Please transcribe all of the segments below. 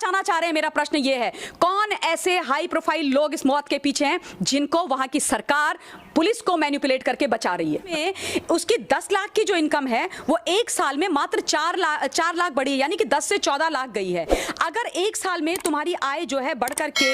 बचाना चाह रहे हैं? मेरा प्रश्न ये है, कौन ऐसे हाई प्रोफाइल लोग इस मौत के पीछे हैं जिनको वहां की सरकार पुलिस को मैनिपुलेट करके बचा रही है? उसकी 10 लाख की जो इनकम है वो एक साल में मात्र 4 लाख बढ़ी है, यानी कि 10 से 14 लाख गई है। अगर एक साल में तुम्हारी आय जो है बढ़कर के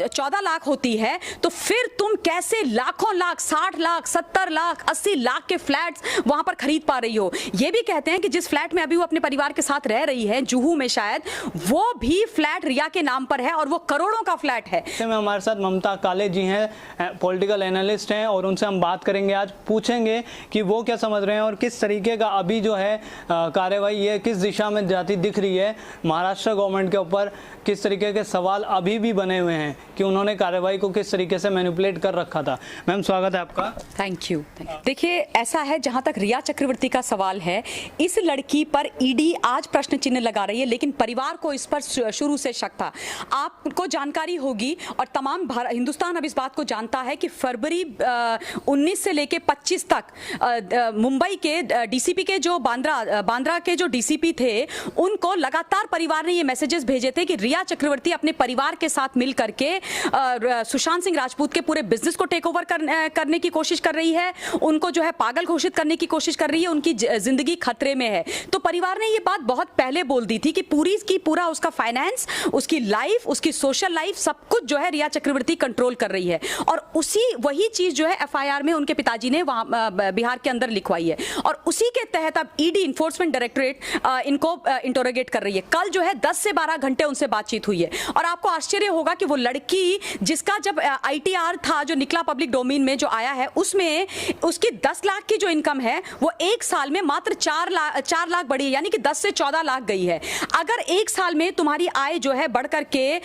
14 लाख होती है तो फिर तुम कैसे लाखों लाख, 60 लाख, 70 लाख, 80 लाख के फ्लैट्स वहां पर खरीद पा रही हो? ये भी कहते हैं कि जिस फ्लैट में अभी वो अपने परिवार के साथ रह रही है, जुहू में शायद, वो भी फ्लैट रिया के नाम पर है और वो करोड़ों का फ्लैट है। हमारे साथ ममता काले जी हैं, पॉलिटिकल एनालिस्ट हैं, और उनसे हम बात करेंगे, आज पूछेंगे कि वो क्या समझ रहे हैं और किस तरीके का अभी जो है कार्रवाई ये किस दिशा में जाती दिख रही है। महाराष्ट्र गवर्नमेंट के ऊपर किस तरीके के सवाल अभी भी बने हुए हैं कि उन्होंने कार्रवाई को किस तरीके से मैनिपुलेट कर रखा था। मैम स्वागत है आपका। Thank you. देखिए, ऐसा है, जहां तक रिया चक्रवर्ती का सवाल है, इस लड़की पर ईडी आज प्रश्न चिन्ह लगा रही है, लेकिन परिवार को इस पर शुरू से शक था। आपको जानकारी होगी और तमाम हिंदुस्तान अब इस बात को जानता है कि फरवरी 19 से लेके 25 तक मुंबई के डीसीपी के जो बांद्रा के जो डीसीपी थे, उनको लगातार परिवार ने ये मैसेजेस भेजे थे कि रिया चक्रवर्ती अपने परिवार के साथ मिल करके सुशांत सिंह राजपूत के पूरे बिजनेस को टेक ओवर करने की कोशिश कर रही है, उनको जो है पागल घोषित करने की कोशिश कर रही है, उनकी जिंदगी खतरे में है। तो परिवार ने ये बात बहुत पहले बोल दी थी कि पूरा उसका फाइनेंस, उसकी लाइफ, उसकी सोशल लाइफ, सब कुछ जो है रिया चक्रवर्ती कंट्रोल कर रही है। और वही चीज जो है एफआईआर में उनके पिताजी ने वहां बिहार के अंदर लिखवाई है, और उसी के तहत अब ईडी इन्फोर्समेंट डायरेक्टरेट इनको इंटरोगेट कर रही है। कल जो है 10 से 12 घंटे उनसे बातचीत हुई है, और आपको आश्चर्य होगा कि वो लड़की जिसका जब आईटीआर था जो निकला पब्लिक डोमेन में जो आया है, उसमें उसकी 10 लाख की जो इनकम है वो एक साल में मात्र 4 लाख बढ़ी है, यानी कि 10 से 14 लाख गई है। अगर एक साल में तुम्हारी आय जो है बढ़कर के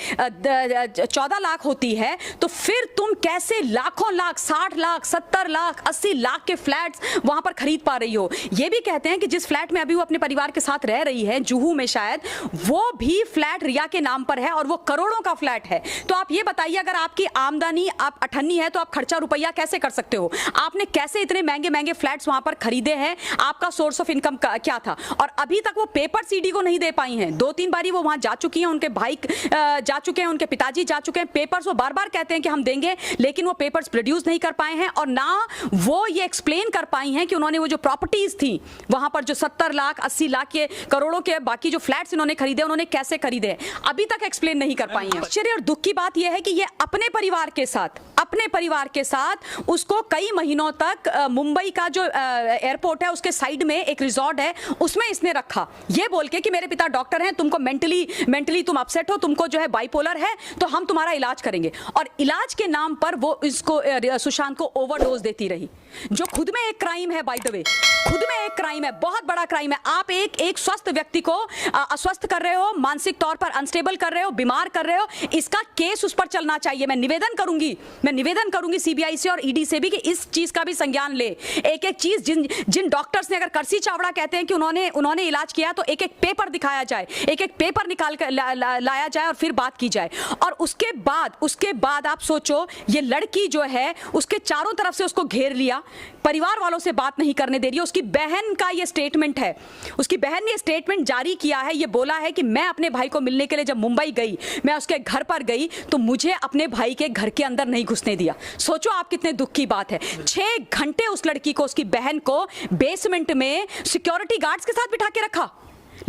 14 लाख होती है तो फिर तुम कैसे लाखों लाख, 60 लाख, 70 लाख, 80 लाख के फ्लैट्स वहां पर खरीद पा रही हो? ये भी कहते हैं कि जिस फ्लैट में अभी वो अपने परिवार के साथ रह रही है, जुहू में शायद, वो भी फ्लैट रिया के नाम पर है और वो करोड़ों का फ्लैट है। तो आप ये बताइए, अगर आपकी आमदनी आप 98 है तो आप खर्चा रुपया कैसे कर सकते हो? आपने कैसे इतने महंगे महंगे फ्लैट्स वहां पर खरीदे हैं? आपका सोर्स ऑफ इनकम क्या था? और अभी तक वो पेपर सीडी को नहीं दे पाई हैं। 2-3 बारी वो वहां जा चुकी हैं, उनके भाई जा चुके हैं, उनके पिताजी जा चुके हैं। पेपर्स वो बार बार कहते हैं कि हम देंगे, लेकिन वो पेपर्स प्रोड्यूस नहीं कर पाए हैं, और ना वो ये एक्सप्लेन कर पाई हैं कि उन्होंने वो जो प्रॉपर्टीज थी वहां पर, जो 70 लाख, 80 लाख के, करोड़ों के बाकी जो फ्लैट्स इन्होंने खरीदे, उन्होंने कैसे खरीदे, अभी तक एक्सप्लेन नहीं कर पाई हैं। आश्चर्य और दुख की बात यह है कि ये अपने परिवार के साथ उसको कई महीनों तक मुंबई का जो एयरपोर्ट है उसके साइड में एक रिजॉर्ट है, उसमें इसने रखा, ये बोल के कि मेरे पिता डॉक्टर हैं, तुमको मेंटली तुम अपसेट हो, तुमको जो है बाइपोलर है, तो हम तुम्हारा इलाज करेंगे। और इलाज के नाम पर वो इसको सुशांत को ओवरडोज देती रही, जो खुद में एक क्राइम है, बाय द वे, खुद में एक क्राइम है, बहुत बड़ा क्राइम है। आप एक स्वस्थ व्यक्ति को अस्वस्थ कर रहे हो, मानसिक तौर पर अनस्टेबल कर रहे हो, बीमार कर रहे हो, इसका केस उस पर चलना चाहिए। मैं निवेदन करूंगी सीबीआई से और ईडी से भी कि इस चीज का भी संज्ञान ले। एक एक चीज, जिन डॉक्टर्स ने, अगर करसी चावड़ा कहते हैं कि उन्होंने इलाज किया, तो एक एक पेपर दिखाया जाए, एक एक पेपर निकाल कर लाया जाए और फिर बात की जाए। और उसके बाद आप सोचो, ये लड़की जो है उसके चारों तरफ से उसको घेर लिया, परिवार वालों से बात नहीं करने दे रही है। उसकी बहन का ये स्टेटमेंट है, उसकी बहन ने स्टेटमेंट जारी किया है, ये बोला है कि मैं अपने भाई को मिलने के लिए जब मुंबई गई, मैं उसके घर पर गई तो मुझे अपने भाई के घर के अंदर नहीं घुसने दिया। सोचो आप, कितने दुख की बात है। 6 घंटे उस लड़की को, उसकी बहन को बेसमेंट में सिक्योरिटी गार्ड्स के साथ बिठा के रखा,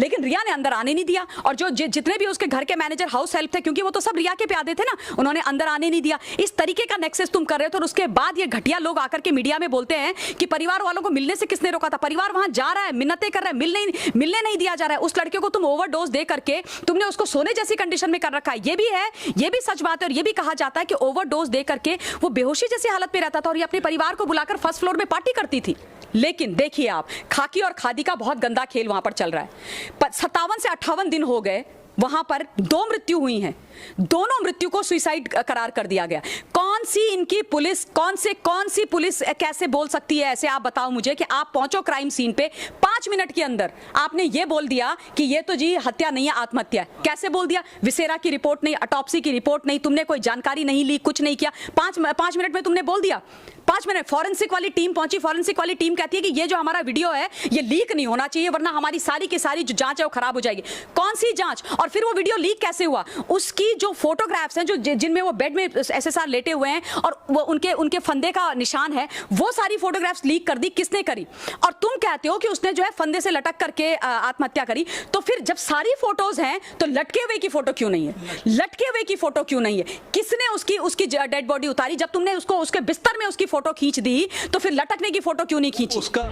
लेकिन रिया ने अंदर आने नहीं दिया। और जो जितने भी उसके घर के मैनेजर, हाउस हेल्प थे, क्योंकि वो तो सब रिया के प्यादे थे ना, उन्होंने अंदर आने नहीं दिया। इस तरीके का नेक्सस तुम कर रहे हो। तो उसके बाद ये घटिया लोग आकर के मीडिया में बोलते हैं कि परिवार वालों को मिलने से किसने रोका था? परिवार वहां जा रहा है, मिन्नतें कर रहा है, मिलने नहीं दिया जा रहा है। उस लड़के को तुम ओवरडोज दे करके तुमने उसको सोने जैसी कंडीशन में कर रखा है। ये भी सच बात है, और ये भी कहा जाता है कि ओवरडोज दे करके वो बेहोशी जैसी हालत में रहता था और ये अपने परिवार को बुलाकर फर्स्ट फ्लोर में पार्टी करती थी। लेकिन देखिए आप, खाकी और खादी का बहुत गंदा खेल वहां पर चल रहा है। 57 से 58 दिन हो गए, वहां पर 2 मृत्यु हुई हैं, दोनों मृत्यु को सुसाइड करार कर दिया गया। कौन सी इनकी पुलिस, कौन सी पुलिस कैसे बोल सकती है ऐसे? आप बताओ मुझे कि आप पहुंचो क्राइम सीन पे, 5 मिनट के अंदर आपने ये बोल दिया कि ये तो जी हत्या नहीं है, आत्महत्या है। कैसे बोल दिया? विसेरा की रिपोर्ट नहीं, ऑटोप्सी की रिपोर्ट नहीं, तुमने कोई जानकारी नहीं ली, कुछ नहीं किया, 5 मिनट में तुमने बोल दिया। 5 मिनट फॉरेंसिक वाली टीम पहुंची, फॉरेंसिक वाली टीम कहती है कि ये जो हमारा वीडियो है ये लीक नहीं होना चाहिए वरना हमारी सारी की सारी जो जांच है वो खराब हो जाएगी। कौन सी जांच? और फिर वो वीडियो लीक कैसे हुआ? उसकी जो फोटोग्राफ्स हैं जो जिनमें वो बेड में एसएसआर लेटे हुए हैं और वो उनके फंदे का निशान है, वो सारी फोटोग्राफ्स लीक कर दी। किसने करी? और तुम कहते हो कि उसने जो है फंदे से लटक करके आत्महत्या करी। तो फिर जब सारी फोटोज हैं तो लटके हुए की फोटो क्यों नहीं है? लटके हुए की फोटो क्यों नहीं है? किसने उसकी डेड बॉडी उतारी? जब तुमने उसको उसके बिस्तर में उसकी फोटो खींच दी तो फिर लटकने की फोटो क्यों नहीं खींची? उसका